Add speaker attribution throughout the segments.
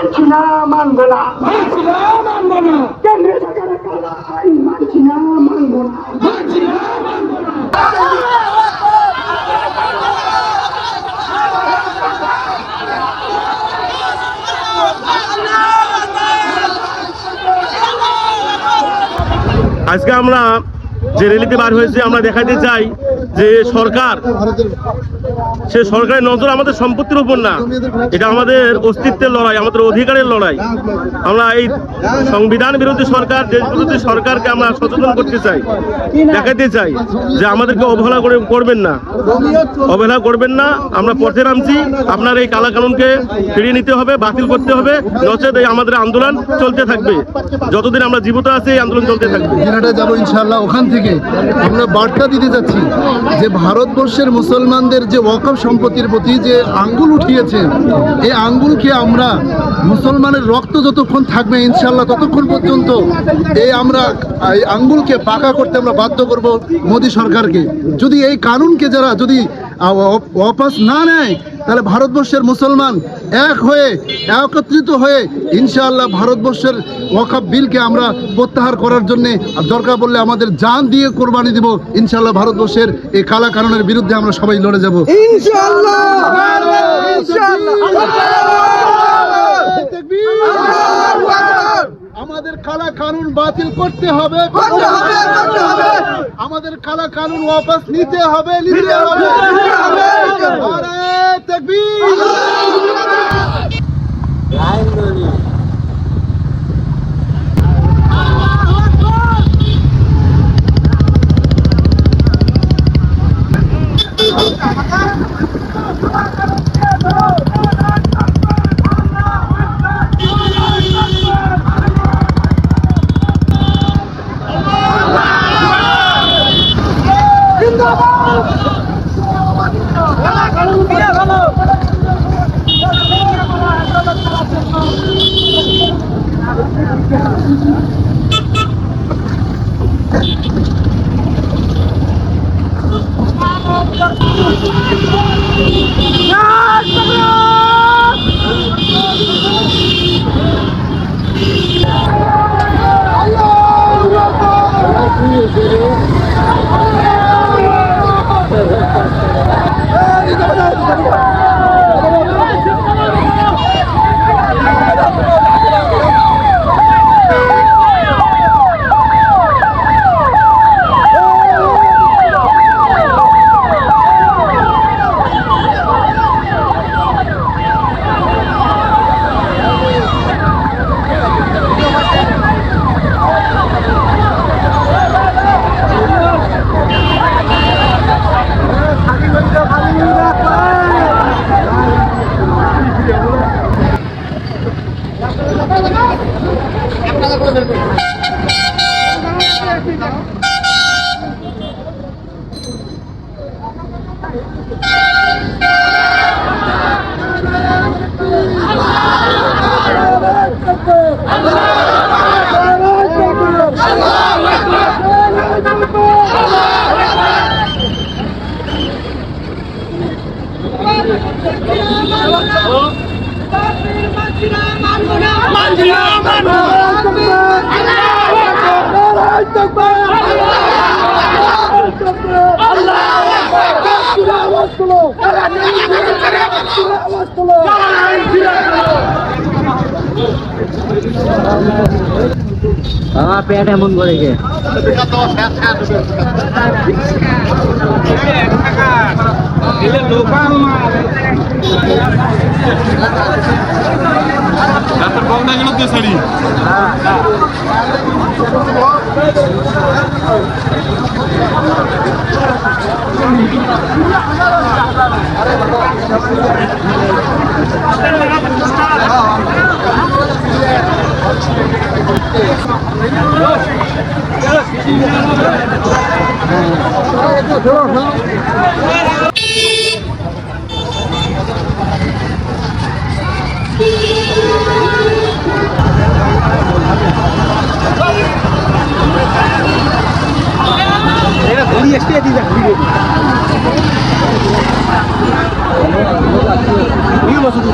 Speaker 1: মানছি না, মানবো না, কেন্দ্রীয় সরকারের কালা আইন মানছি না, মানবো না।
Speaker 2: আজকে আমরা যে র্যালিতে বার হয়েছে আমরা দেখাতে চাই যে সরকার, সে সরকারের নজর আমাদের সম্পত্তির উপর না, এটা আমাদের অস্তিত্বের লড়াই, আমাদের অধিকারের লড়াই। আমরা এই সংবিধান বিরোধী সরকার, দেশ বিরোধী সরকারকে আমরা সচেতন করতে চাই, দেখাতে চাই যে আমাদেরকে অবহেলা করবেন না, অবহেলা করবেন না। আমরা পথে নামছি, আপনার এই কালা কানুনকে ফিরিয়ে নিতে হবে, বাতিল করতে হবে, নচেত এই আমাদের আন্দোলন চলতে থাকবে। যতদিন আমরা জীবিত আছি এই আন্দোলন চলতে থাকবে।
Speaker 3: যাবো ইনশাআল্লাহ, ওখান থেকে আমরা বার্তা দিতে যাচ্ছি যে ভারতবর্ষের মুসলমানদের যে ওয়াকফ সম্পত্তির প্রতি যে আঙ্গুল উঠিয়েছে, এই আঙ্গুলকে আমরা মুসলমানের রক্ত যতক্ষণ থাকবে ইনশাআল্লাহ ততক্ষণ পর্যন্ত আমরা এই আঙ্গুলকে পাকা করতে আমরা বাধ্য করব মোদী সরকারকে। যদি এই কানুনকে যারা যদি ওয়াপস না নেয়, তাহলে ভারতবর্ষের মুসলমান এক হয়ে একত্রিত হয়ে ইনশাআল্লাহ ভারতবর্ষের ওয়াকফ বিলকে আমরা প্রত্যাহার করার জন্যে দরকার পড়লে আমাদের জান দিয়ে কোরবানি দেব। ইনশাআল্লাহ ভারতবর্ষের এই কালা কানুনের বিরুদ্ধে আমরা সবাই লড়ে যাব ইনশাআল্লাহ। আমাদের কালা কানুন বাতিল করতে হবে, আমাদের কালা কানুন ওয়াপস নিতে হবে।
Speaker 4: আমার পেট এমন করে গে Ini masuk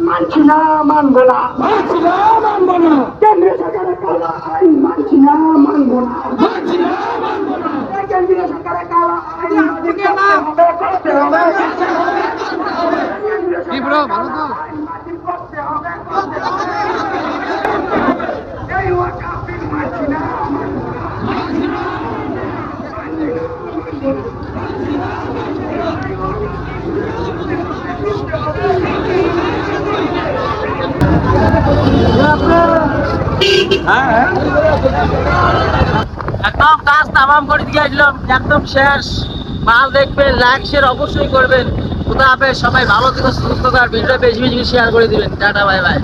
Speaker 1: মানছি না, মানবো না, মানছি না, মানবো না। কেন্দ্রীয় সরকারের কালা আইন মানছি না, মানবো না, মানছি না, মানবো না। কেন্দ্রীয় সরকারের কালা আইন করতে হবে, করতে হবে।
Speaker 3: কি ব্রো, ভালো তো?
Speaker 1: করতে হবে, করতে হবে। এই ওয়াকাফ বিল মানছি না, মানবো না, মানছি না,
Speaker 4: একদম কাজ তামাম করে দিয়ে আসলাম, একদম শেষ। মাল দেখবেন, লাইক শেয়ার অবশ্যই করবেন। খুদা হাফেজ, সবাই ভালো থেকে সুস্থ থাকার ভিডিও বেশি বেশি শেয়ার করে দিবেন। Tata, bye bye.